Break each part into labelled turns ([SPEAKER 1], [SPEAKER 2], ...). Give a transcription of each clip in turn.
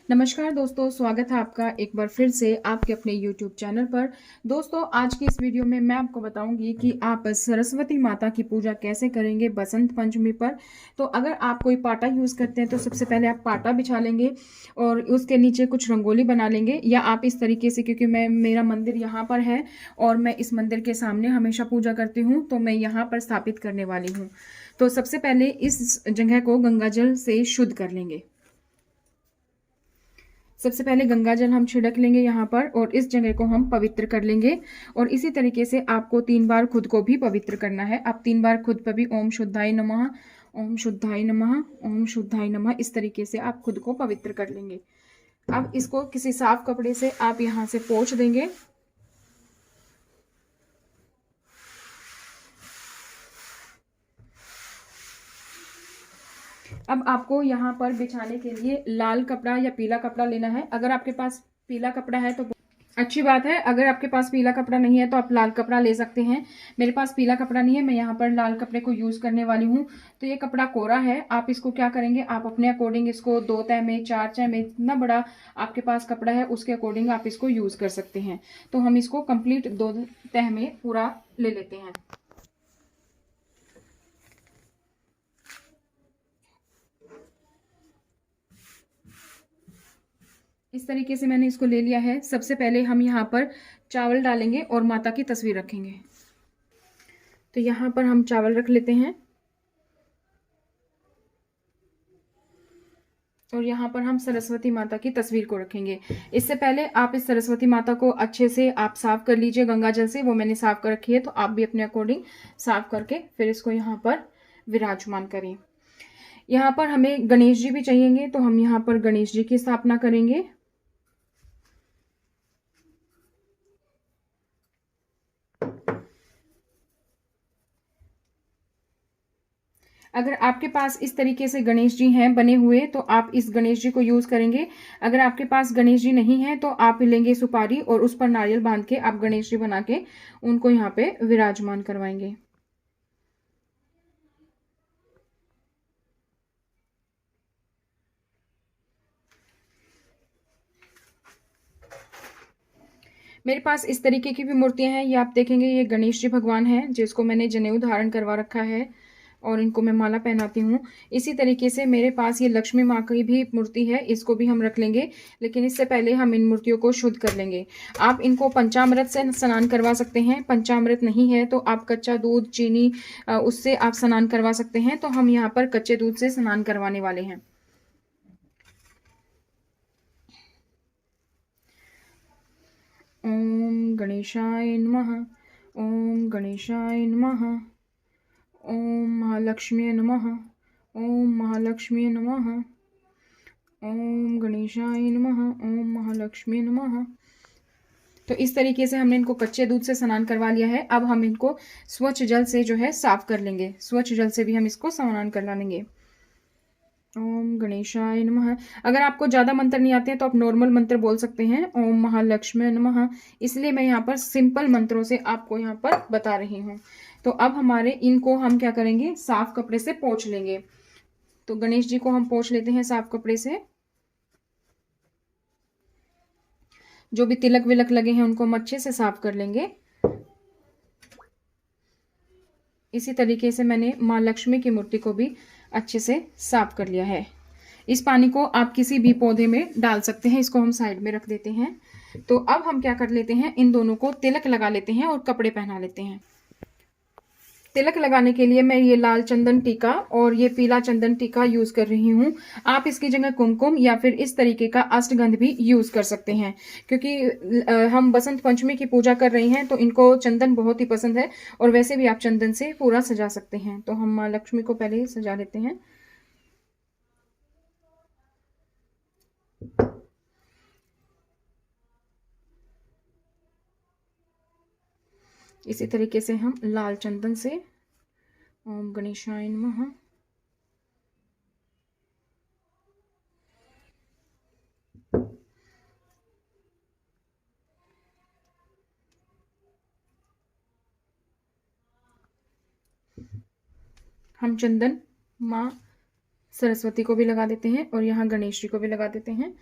[SPEAKER 1] नमस्कार दोस्तों, स्वागत है आपका एक बार फिर से आपके अपने YouTube चैनल पर। दोस्तों, आज की इस वीडियो में मैं आपको बताऊंगी कि आप सरस्वती माता की पूजा कैसे करेंगे बसंत पंचमी पर। तो अगर आप कोई पाटा यूज़ करते हैं तो सबसे पहले आप पाटा बिछा लेंगे और उसके नीचे कुछ रंगोली बना लेंगे, या आप इस तरीके से, क्योंकि मेरा मंदिर यहाँ पर है और मैं इस मंदिर के सामने हमेशा पूजा करती हूँ, तो मैं यहाँ पर स्थापित करने वाली हूँ। तो सबसे पहले इस जगह को गंगा जल से शुद्ध कर लेंगे। सबसे पहले गंगा जल हम छिड़क लेंगे यहाँ पर और इस जगह को हम पवित्र कर लेंगे। और इसी तरीके से आपको 3 बार खुद को भी पवित्र करना है। आप 3 बार खुद पर भी ओम शुद्धाय नमः, ओम शुद्धाय नमः, ओम शुद्धाय नमः, इस तरीके से आप खुद को पवित्र कर लेंगे। अब इसको किसी साफ कपड़े से आप यहाँ से पोंछ देंगे। अब आपको यहाँ पर बिछाने के लिए लाल कपड़ा या पीला कपड़ा लेना है। अगर आपके पास पीला कपड़ा है तो अच्छी बात है, अगर आपके पास पीला कपड़ा नहीं है तो आप लाल कपड़ा ले सकते हैं। मेरे पास पीला कपड़ा नहीं है, मैं यहाँ पर लाल कपड़े को यूज़ करने वाली हूँ। तो ये कपड़ा कोरा है। आप इसको क्या करेंगे, आप अपने अकॉर्डिंग इसको 2 तह में, 4 तह में, जितना बड़ा आपके पास कपड़ा है उसके अकॉर्डिंग आप इसको यूज़ कर सकते हैं। तो हम इसको कंप्लीट 2 तह में पूरा ले लेते हैं। इस तरीके से मैंने इसको ले लिया है। सबसे पहले हम यहाँ पर चावल डालेंगे और माता की तस्वीर रखेंगे। तो यहाँ पर हम चावल रख लेते हैं और यहाँ पर हम सरस्वती माता की तस्वीर को रखेंगे। इससे पहले आप इस सरस्वती माता को अच्छे से आप साफ कर लीजिए गंगा जल से। वो मैंने साफ कर रखी है, तो आप भी अपने अकॉर्डिंग साफ करके फिर इसको यहाँ पर विराजमान करें। यहाँ पर हमें गणेश जी भी चाहिएंगे, तो हम यहाँ पर गणेश जी की स्थापना करेंगे। अगर आपके पास इस तरीके से गणेश जी हैं बने हुए तो आप इस गणेश जी को यूज़ करेंगे। अगर आपके पास गणेश जी नहीं है तो आप लेंगे सुपारी और उस पर नारियल बांध के आप गणेश जी बना के उनको यहाँ पे विराजमान करवाएंगे। मेरे पास इस तरीके की भी मूर्तियां हैं। ये आप देखेंगे, ये गणेश जी भगवान हैं जिसको मैंने जनेऊ धारण करवा रखा है और इनको मैं माला पहनाती हूँ। इसी तरीके से मेरे पास ये लक्ष्मी माँ की भी मूर्ति है, इसको भी हम रख लेंगे। लेकिन इससे पहले हम इन मूर्तियों को शुद्ध कर लेंगे। आप इनको पंचामृत से स्नान करवा सकते हैं। पंचामृत नहीं है तो आप कच्चा दूध, चीनी, उससे आप स्नान करवा सकते हैं। तो हम यहाँ पर कच्चे दूध से स्नान करवाने वाले हैं। ओम गणेशाय नमः, ओम गणेशाय नमः, ओम महालक्ष्मी नमः, ओम महालक्ष्मी नमः, ओम गणेशाय नमः, ओम महालक्ष्मी नमः। तो इस तरीके से हमने इनको कच्चे दूध से स्नान करवा लिया है। अब हम इनको स्वच्छ जल से जो है साफ कर लेंगे। स्वच्छ जल से भी हम इसको स्नान करवा लेंगे। ओम गणेशाय नमः। अगर आपको ज़्यादा मंत्र नहीं आते हैं तो आप नॉर्मल मंत्र बोल सकते हैं, ओम महालक्ष्मी नमः। इसलिए मैं यहाँ पर सिंपल मंत्रों से आपको यहाँ पर बता रही हूँ। तो अब हमारे इनको हम क्या करेंगे, साफ कपड़े से पोंछ लेंगे। तो गणेश जी को हम पोंछ लेते हैं साफ कपड़े से। जो भी तिलक विलक लगे हैं उनको हम अच्छे से साफ कर लेंगे। इसी तरीके से मैंने माँ लक्ष्मी की मूर्ति को भी अच्छे से साफ कर लिया है। इस पानी को आप किसी भी पौधे में डाल सकते हैं। इसको हम साइड में रख देते हैं। तो अब हम क्या कर लेते हैं, इन दोनों को तिलक लगा लेते हैं और कपड़े पहना लेते हैं। तिलक लगाने के लिए मैं ये लाल चंदन टीका और ये पीला चंदन टीका यूज कर रही हूँ। आप इसकी जगह कुमकुम या फिर इस तरीके का अष्टगंध भी यूज कर सकते हैं, क्योंकि हम बसंत पंचमी की पूजा कर रहे हैं तो इनको चंदन बहुत ही पसंद है। और वैसे भी आप चंदन से पूरा सजा सकते हैं। तो हम माँ लक्ष्मी को पहले ही सजा लेते हैं। इसी तरीके से हम लाल चंदन से ओम गणेशाय नमः, हम चंदन माँ सरस्वती को भी लगा देते हैं और यहाँ गणेश जी को भी लगा देते हैं।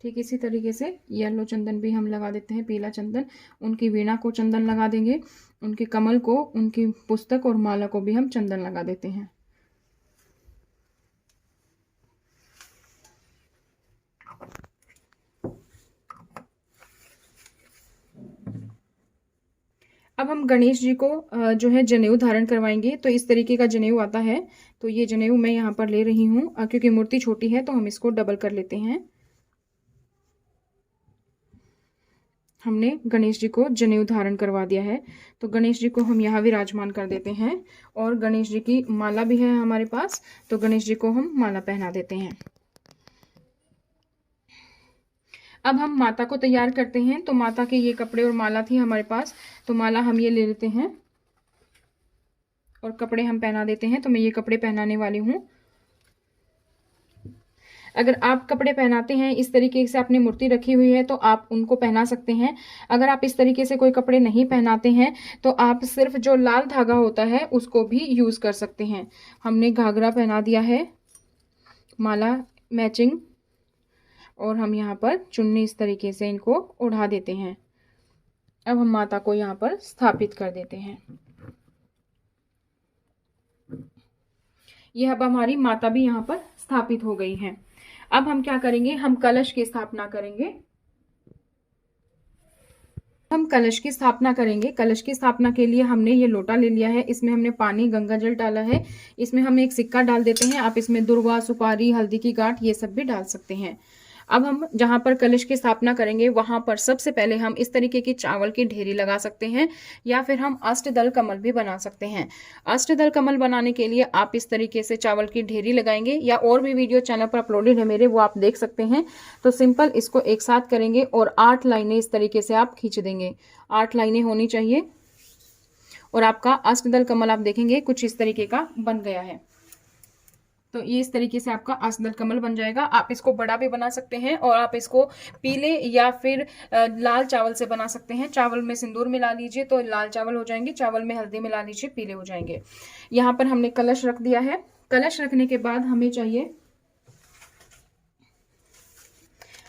[SPEAKER 1] ठीक इसी तरीके से येलो चंदन भी हम लगा देते हैं, पीला चंदन। उनकी वीणा को चंदन लगा देंगे, उनके कमल को, उनकी पुस्तक और माला को भी हम चंदन लगा देते हैं। अब हम गणेश जी को जो है जनेऊ धारण करवाएंगे। तो इस तरीके का जनेऊ आता है। तो ये जनेऊ मैं यहाँ पर ले रही हूँ, क्योंकि मूर्ति छोटी है तो हम इसको डबल कर लेते हैं। हमने गणेश जी को जनेऊ धारण करवा दिया है। तो गणेश जी को हम यहाँ विराजमान कर देते हैं। और गणेश जी की माला भी है हमारे पास, तो गणेश जी को हम माला पहना देते हैं। अब हम माता को तैयार करते हैं। तो माता के ये कपड़े और माला थी हमारे पास, तो माला हम ये ले लेते हैं और कपड़े हम पहना देते हैं। तो मैं ये कपड़े पहनाने वाली हूँ। अगर आप कपड़े पहनाते हैं, इस तरीके से आपने मूर्ति रखी हुई है, तो आप उनको पहना सकते हैं। अगर आप इस तरीके से कोई कपड़े नहीं पहनाते हैं, तो आप सिर्फ जो लाल धागा होता है उसको भी यूज़ कर सकते हैं। हमने घाघरा पहना दिया है, माला मैचिंग, और हम यहाँ पर चुन्नी इस तरीके से इनको ओढ़ा देते हैं। अब हम माता को यहाँ पर स्थापित कर देते हैं। यह अब हमारी माता भी यहाँ पर स्थापित हो गई हैं। अब हम क्या करेंगे, हम कलश की स्थापना करेंगे। हम कलश की स्थापना करेंगे। कलश की स्थापना के लिए हमने ये लोटा ले लिया है, इसमें हमने पानी गंगा जल डाला है। इसमें हम एक सिक्का डाल देते हैं। आप इसमें दुर्वा, सुपारी, हल्दी की गांठ ये सब भी डाल सकते हैं। अब हम जहां पर कलश की स्थापना करेंगे वहां पर सबसे पहले हम इस तरीके की चावल की ढेरी लगा सकते हैं, या फिर हम अष्टदल कमल भी बना सकते हैं। अष्टदल कमल बनाने के लिए आप इस तरीके से चावल की ढेरी लगाएंगे, या और भी वीडियो चैनल पर अपलोडेड है मेरे, वो आप देख सकते हैं। तो सिंपल इसको एक साथ करेंगे और 8 लाइनें इस तरीके से आप खींच देंगे। 8 लाइनें होनी चाहिए और आपका अष्टदल कमल आप देखेंगे कुछ इस तरीके का बन गया है। तो ये इस तरीके से आपका अष्टदल कमल बन जाएगा। आप इसको बड़ा भी बना सकते हैं और आप इसको पीले या फिर लाल चावल से बना सकते हैं। चावल में सिंदूर मिला लीजिए तो लाल चावल हो जाएंगे, चावल में हल्दी मिला लीजिए पीले हो जाएंगे। यहाँ पर हमने कलश रख दिया है। कलश रखने के बाद हमें चाहिए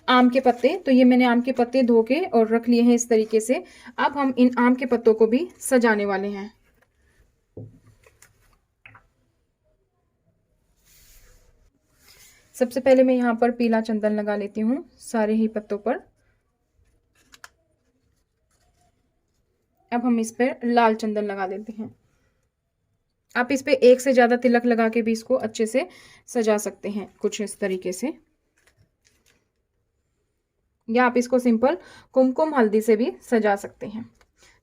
[SPEAKER 1] आम के पत्ते। तो ये मैंने आम के पत्ते धो के और रख लिए हैं इस तरीके से। अब हम इन आम के पत्तों को भी सजाने वाले हैं। सबसे पहले मैं यहाँ पर पीला चंदन लगा लेती हूँ सारे ही पत्तों पर। अब हम इस पर लाल चंदन लगा देते हैं। आप इस पे एक से ज्यादा तिलक लगा के भी इसको अच्छे से सजा सकते हैं, कुछ इस तरीके से, या आप इसको सिंपल कुमकुम हल्दी से भी सजा सकते हैं।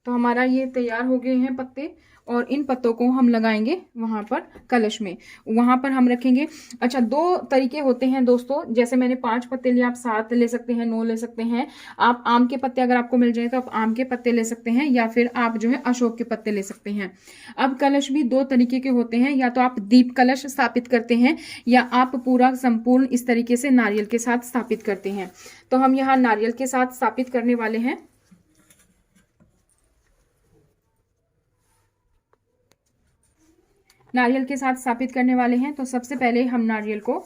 [SPEAKER 1] तो हमारा ये तैयार हो गए हैं पत्ते, और इन पत्तों को हम लगाएंगे वहां पर कलश में। वहां पर हम रखेंगे। अच्छा, 2 तरीके होते हैं दोस्तों, जैसे मैंने 5 पत्ते लिए, आप 7 ले सकते हैं, 9 ले सकते हैं। आप आम के पत्ते अगर आपको मिल जाए तो आप आम के पत्ते ले सकते हैं, या फिर आप जो है अशोक के पत्ते ले सकते हैं। अब कलश भी 2 तरीके के होते हैं, या तो आप दीप कलश स्थापित करते हैं, या आप पूरा संपूर्ण इस तरीके से नारियल के साथ स्थापित करते हैं। तो हम यहाँ नारियल के साथ स्थापित करने वाले हैं। नारियल के साथ स्थापित करने वाले हैं। तो सबसे पहले हम नारियल को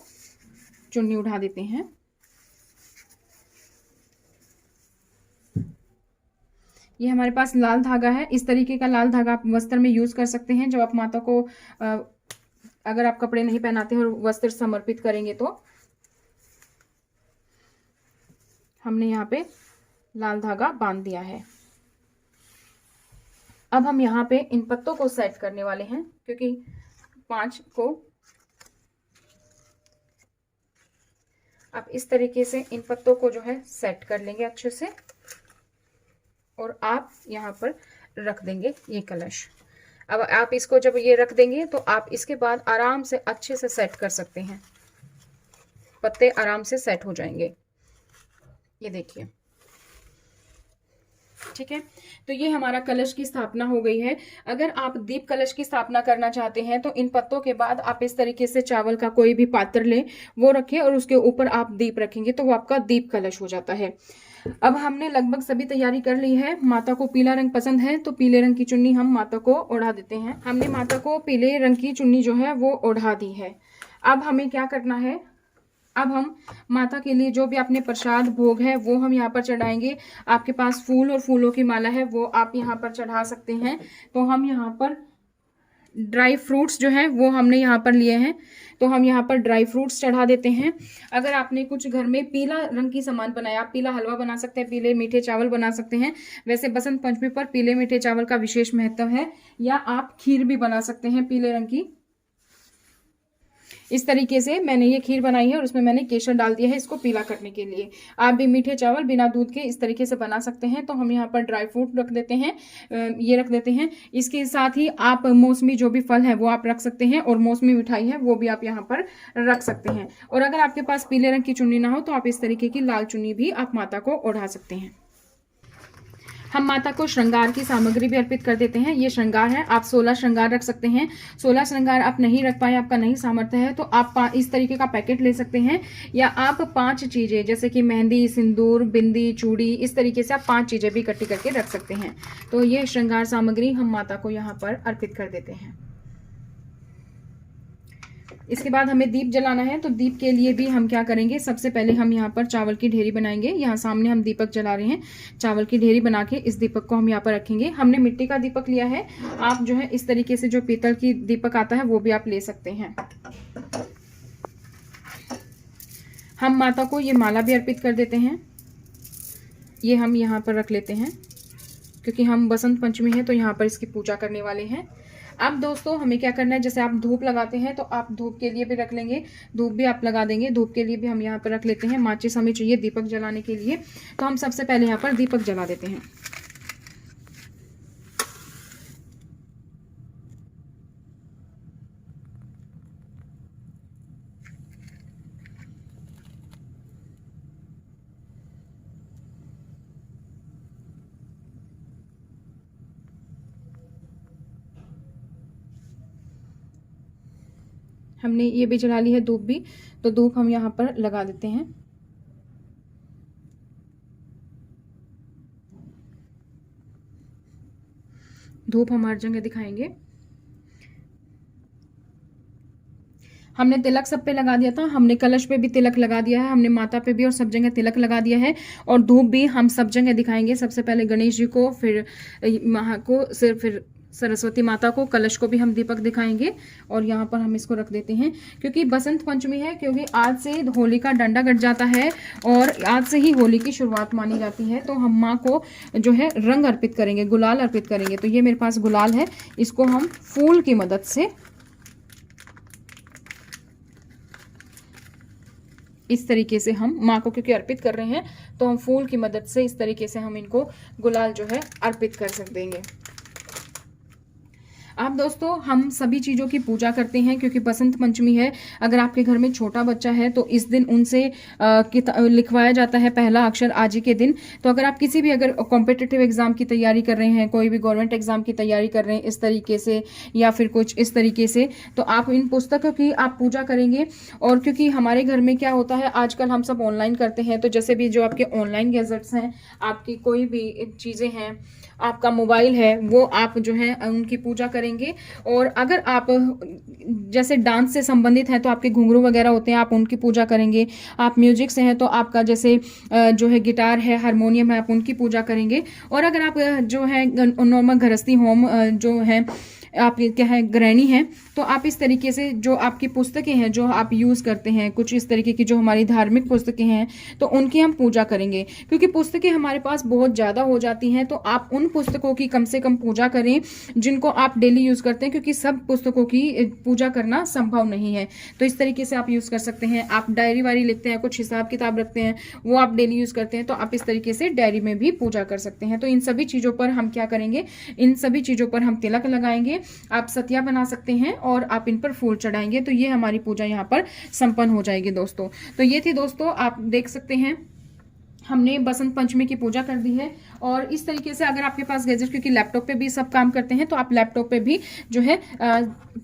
[SPEAKER 1] चुन्नी उठा देते हैं। ये हमारे पास लाल धागा है। इस तरीके का लाल धागा आप वस्त्र में यूज कर सकते हैं। जब आप माता को अगर आप कपड़े नहीं पहनाते और वस्त्र समर्पित करेंगे तो हमने यहाँ पे लाल धागा बांध दिया है। अब हम यहाँ पे इन पत्तों को सेट करने वाले हैं, क्योंकि 5 को आप इस तरीके से इन पत्तों को जो है सेट कर लेंगे अच्छे से, और आप यहाँ पर रख देंगे ये कलश। अब आप इसको जब ये रख देंगे तो आप इसके बाद आराम से अच्छे से सेट कर सकते हैं। पत्ते आराम से सेट हो जाएंगे, ये देखिए। ठीक है, तो ये हमारा कलश की स्थापना हो गई है। अगर आप दीप कलश की स्थापना करना चाहते हैं तो इन पत्तों के बाद आप इस तरीके से चावल का कोई भी पात्र लें, वो रखें और उसके ऊपर आप दीप रखेंगे तो वो आपका दीप कलश हो जाता है। अब हमने लगभग सभी तैयारी कर ली है। माता को पीला रंग पसंद है तो पीले रंग की चुन्नी हम माता को ओढ़ा देते हैं। हमने माता को पीले रंग की चुन्नी जो है वो ओढ़ा दी है। अब हमें क्या करना है, अब हम माता के लिए जो भी अपने प्रसाद भोग है वो हम यहाँ पर चढ़ाएंगे। आपके पास फूल और फूलों की माला है वो आप यहाँ पर चढ़ा सकते हैं। तो हम यहाँ पर ड्राई फ्रूट्स जो है वो हमने यहाँ पर लिए हैं, तो हम यहाँ पर ड्राई फ्रूट्स चढ़ा देते हैं। अगर आपने कुछ घर में पीला रंग की सामान बनाया, आप पीला हलवा बना सकते हैं, पीले मीठे चावल बना सकते हैं। वैसे बसंत पंचमी पर पीले मीठे चावल का विशेष महत्व है, या आप खीर भी बना सकते हैं पीले रंग की। इस तरीके से मैंने ये खीर बनाई है और उसमें मैंने केसर डाल दिया है इसको पीला करने के लिए। आप भी मीठे चावल बिना दूध के इस तरीके से बना सकते हैं। तो हम यहाँ पर ड्राई फ्रूट रख देते हैं, ये रख देते हैं। इसके साथ ही आप मौसमी जो भी फल है वो आप रख सकते हैं, और मौसमी मिठाई है वो भी आप यहाँ पर रख सकते हैं। और अगर आपके पास पीले रंग की चुन्नी ना हो तो आप इस तरीके की लाल चुन्नी भी आप माता को ओढ़ा सकते हैं। हम माता को श्रृंगार की सामग्री भी अर्पित कर देते हैं। ये श्रृंगार है, आप 16 श्रृंगार रख सकते हैं। 16 श्रृंगार आप नहीं रख पाए, आपका नहीं सामर्थ्य है, तो आप इस तरीके का पैकेट ले सकते हैं, या आप 5 चीजें जैसे कि मेहंदी, सिंदूर, बिंदी, चूड़ी, इस तरीके से आप 5 चीजें भी इकट्ठी करके रख सकते हैं। तो ये श्रृंगार सामग्री हम माता को यहाँ पर अर्पित कर देते हैं। इसके बाद हमें दीप जलाना है, तो दीप के लिए भी हम क्या करेंगे, सबसे पहले हम यहाँ पर चावल की ढेरी बनाएंगे। यहाँ सामने हम दीपक जला रहे हैं, चावल की ढेरी बना के इस दीपक को हम यहाँ पर रखेंगे। हमने मिट्टी का दीपक लिया है, आप जो है इस तरीके से जो पीतल की दीपक आता है वो भी आप ले सकते हैं। हम माता को ये माला भी अर्पित कर देते हैं, ये हम यहाँ पर रख लेते हैं, क्योंकि हम बसंत पंचमी है तो यहाँ पर इसकी पूजा करने वाले हैं। अब दोस्तों हमें क्या करना है, जैसे आप धूप लगाते हैं तो आप धूप के लिए भी रख लेंगे, धूप भी आप लगा देंगे, धूप के लिए भी हम यहाँ पर रख लेते हैं। माचिस हमें चाहिए दीपक जलाने के लिए, तो हम सबसे पहले यहाँ पर दीपक जला देते हैं। हमने ये भी जला ली है धूप भी, तो धूप हम यहाँ पर लगा देते हैं। धूप हम हर जगह दिखाएंगे। हमने तिलक सब पे लगा दिया था, हमने कलश पे भी तिलक लगा दिया है, हमने माता पे भी और सब जगह तिलक लगा दिया है। और धूप भी हम सब जगह दिखाएंगे। सबसे पहले गणेश जी को, फिर महा को, फिर सरस्वती माता को, कलश को भी हम दीपक दिखाएंगे। और यहाँ पर हम इसको रख देते हैं, क्योंकि बसंत पंचमी है, क्योंकि आज से होली का डंडा कट जाता है और आज से ही होली की शुरुआत मानी जाती है। तो हम माँ को जो है रंग अर्पित करेंगे, गुलाल अर्पित करेंगे। तो ये मेरे पास गुलाल है, इसको हम फूल की मदद से इस तरीके से हम माँ को क्योंकि अर्पित कर रहे हैं, तो हम फूल की मदद से इस तरीके से हम इनको गुलाल जो है अर्पित कर देंगे। अब दोस्तों हम सभी चीज़ों की पूजा करते हैं, क्योंकि बसंत पंचमी है। अगर आपके घर में छोटा बच्चा है तो इस दिन उनसे लिखवाया जाता है पहला अक्षर आज ही के दिन। तो अगर आप किसी भी अगर कॉम्पिटिटिव एग्जाम की तैयारी कर रहे हैं, कोई भी गवर्नमेंट एग्जाम की तैयारी कर रहे हैं इस तरीके से, या फिर कुछ इस तरीके से, तो आप इन पुस्तकों की आप पूजा करेंगे। और क्योंकि हमारे घर में क्या होता है, आजकल हम सब ऑनलाइन करते हैं, तो जैसे भी जो आपके ऑनलाइन गैजेट्स हैं, आपकी कोई भी चीज़ें हैं, आपका मोबाइल है, वो आप जो है उनकी पूजा करेंगे। और अगर आप जैसे डांस से संबंधित हैं तो आपके घुंघरू वगैरह होते हैं, आप उनकी पूजा करेंगे। आप म्यूजिक से हैं तो आपका जैसे जो है गिटार है, हारमोनियम है, आप उनकी पूजा करेंगे। और अगर आप जो है नॉर्मल गृहस्थी होम जो है आप क्या है गृहिणी हैं, तो आप इस तरीके से जो आपकी पुस्तकें हैं जो आप यूज़ करते हैं, कुछ इस तरीके की जो हमारी धार्मिक पुस्तकें हैं, तो उनकी हम पूजा करेंगे। क्योंकि पुस्तकें हमारे पास बहुत ज़्यादा हो जाती हैं, तो आप उन पुस्तकों की कम से कम पूजा करें जिनको आप डेली यूज़ करते हैं, क्योंकि सब पुस्तकों की पूजा करना संभव नहीं है। तो इस तरीके से आप यूज़ कर सकते हैं। आप डायरी वारी लिखते हैं, कुछ हिसाब किताब रखते हैं, वो आप डेली यूज़ करते हैं, तो आप इस तरीके से डायरी में भी पूजा कर सकते हैं। तो इन सभी चीज़ों पर हम क्या करेंगे, इन सभी चीज़ों पर हम तिलक लगाएंगे। आप सतिया बना सकते हैं और आप इन पर फूल चढ़ाएंगे, तो ये हमारी पूजा यहाँ पर संपन्न हो जाएगी दोस्तों। तो ये थी दोस्तों, आप देख सकते हैं हमने बसंत पंचमी की पूजा कर दी है। और इस तरीके से अगर आपके पास गैजेट, क्योंकि लैपटॉप पे भी सब काम करते हैं, तो आप लैपटॉप पे भी जो है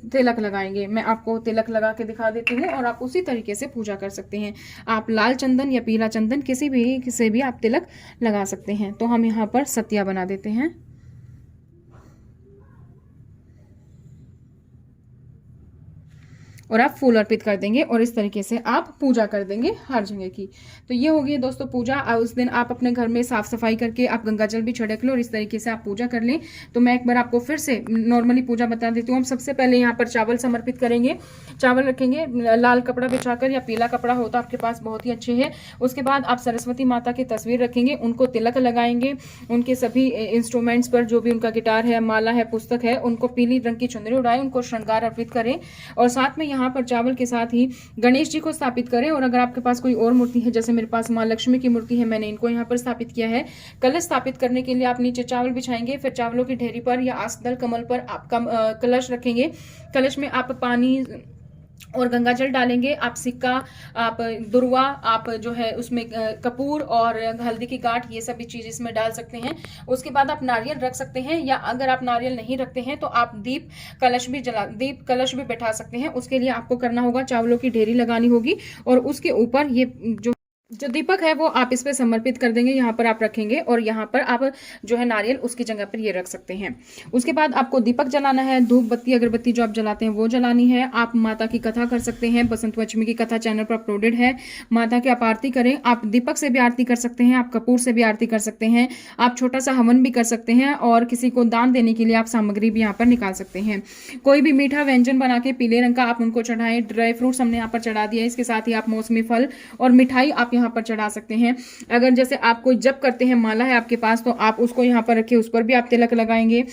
[SPEAKER 1] तिलक लगाएंगे। मैं आपको तिलक लगा के दिखा देती हूँ और आप उसी तरीके से पूजा कर सकते हैं। आप लाल चंदन या पीला चंदन किसी भी से भी आप तिलक लगा सकते हैं। तो हम यहाँ पर सतिया बना देते हैं। और आप फूल अर्पित कर देंगे और इस तरीके से आप पूजा कर देंगे हर जगह की। तो ये होगी दोस्तों पूजा। उस दिन आप अपने घर में साफ सफाई करके आप गंगा जल भी छिड़क लो और इस तरीके से आप पूजा कर लें। तो मैं एक बार आपको फिर से नॉर्मली पूजा बता देती हूँ। हम सबसे पहले यहाँ पर चावल समर्पित करेंगे, चावल रखेंगे, लाल कपड़ा बिछाकर या पीला कपड़ा हो तो आपके पास बहुत ही अच्छे है। उसके बाद आप सरस्वती माता की तस्वीर रखेंगे, उनको तिलक लगाएंगे, उनके सभी इंस्ट्रूमेंट्स पर जो भी उनका गिटार है, माला है, पुस्तक है, उनको पीली रंग की चुनरी उड़ाएं, उनको श्रृंगार अर्पित करें और साथ में यहाँ पर चावल के साथ ही गणेश जी को स्थापित करें। और अगर आपके पास कोई और मूर्ति है, जैसे मेरे पास माँ लक्ष्मी की मूर्ति है, मैंने इनको यहाँ पर स्थापित किया है। कलश स्थापित करने के लिए आप नीचे चावल बिछाएंगे, फिर चावलों की ढेरी पर या आसदल कमल पर आपका कलश रखेंगे। कलश में आप पानी और गंगा जल डालेंगे, आप सिक्का, आप दुर्वा, आप जो है उसमें कपूर और हल्दी की गांठ, ये सभी चीज इसमें डाल सकते हैं। उसके बाद आप नारियल रख सकते हैं, या अगर आप नारियल नहीं रखते हैं तो आप दीप कलश भी बैठा सकते हैं। उसके लिए आपको करना होगा, चावलों की ढेरी लगानी होगी और उसके ऊपर ये जो दीपक है वो आप इस पे समर्पित कर देंगे, यहाँ पर आप रखेंगे और यहाँ पर आप जो है नारियल उसकी जगह पर ये रख सकते हैं। उसके बाद आपको दीपक जलाना है, धूप बत्ती अगरबत्ती जो आप जलाते हैं वो जलानी है। आप माता की कथा कर सकते हैं, बसंत पंचमी की कथा चैनल पर अपलोडेड है। माता की आप आरती करें, आप दीपक से भी आरती कर सकते हैं, आप कपूर से भी आरती कर सकते हैं, आप छोटा सा हवन भी कर सकते हैं और किसी को दान देने के लिए आप सामग्री भी यहाँ पर निकाल सकते हैं। कोई भी मीठा व्यंजन बना के पीले रंग का आप उनको चढ़ाएं। ड्राई फ्रूट्स हमने यहाँ पर चढ़ा दिया है, इसके साथ ही आप मौसमी फल और मिठाई आप यहाँ पर चढ़ा सकते हैं। अगर जैसे आप कोई जप करते हैं, माला है आपके पास, तो आप उसको यहाँ पर रखिए, उस पर भी आप तिलक लगाएंगे।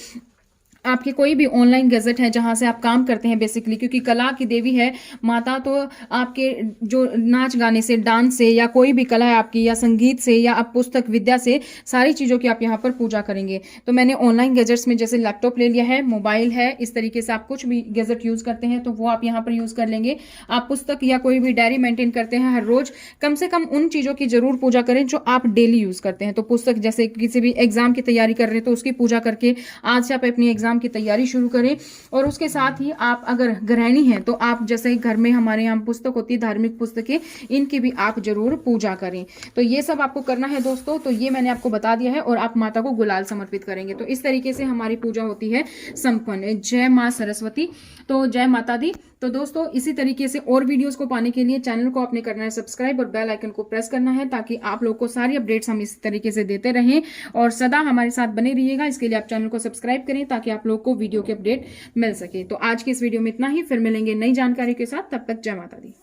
[SPEAKER 1] आपके कोई भी ऑनलाइन गैजेट है जहां से आप काम करते हैं बेसिकली, क्योंकि कला की देवी है माता, तो आपके जो नाच गाने से, डांस से या कोई भी कला है आपकी, या संगीत से, या आप पुस्तक विद्या से, सारी चीज़ों की आप यहाँ पर पूजा करेंगे। तो मैंने ऑनलाइन गैजेट्स में जैसे लैपटॉप ले लिया है, मोबाइल है, इस तरीके से आप कुछ भी गैजेट यूज़ करते हैं तो वो आप यहाँ पर यूज़ कर लेंगे। आप पुस्तक या कोई भी डायरी मेंटेन करते हैं हर रोज, कम से कम उन चीज़ों की जरूर पूजा करें जो आप डेली यूज़ करते हैं। तो पुस्तक, जैसे किसी भी एग्जाम की तैयारी कर रहे हैं तो उसकी पूजा करके आज से आप अपनी एग्जाम की तैयारी शुरू करें। और उसके साथ ही आप अगर गृहिणी हैं तो आप जैसे घर में हमारे यहाँ पुस्तक होती है, धार्मिक पुस्तकें, इनकी भी आप जरूर पूजा करें। तो ये सब आपको करना है दोस्तों। तो ये मैंने आपको बता दिया है और आप माता को गुलाल समर्पित करेंगे। तो इस तरीके से हमारी पूजा होती है संपन्न। जय माँ सरस्वती। तो जय माता दी। तो दोस्तों इसी तरीके से और वीडियोस को पाने के लिए चैनल को आपने करना है सब्सक्राइब और बेल आइकन को प्रेस करना है, ताकि आप लोग को सारी अपडेट्स हम इस तरीके से देते रहें और सदा हमारे साथ बने रहिएगा। इसके लिए आप चैनल को सब्सक्राइब करें ताकि आप लोग को वीडियो की अपडेट मिल सके। तो आज की इस वीडियो में इतना ही, फिर मिलेंगे नई जानकारी के साथ। तब तक जय माता दी।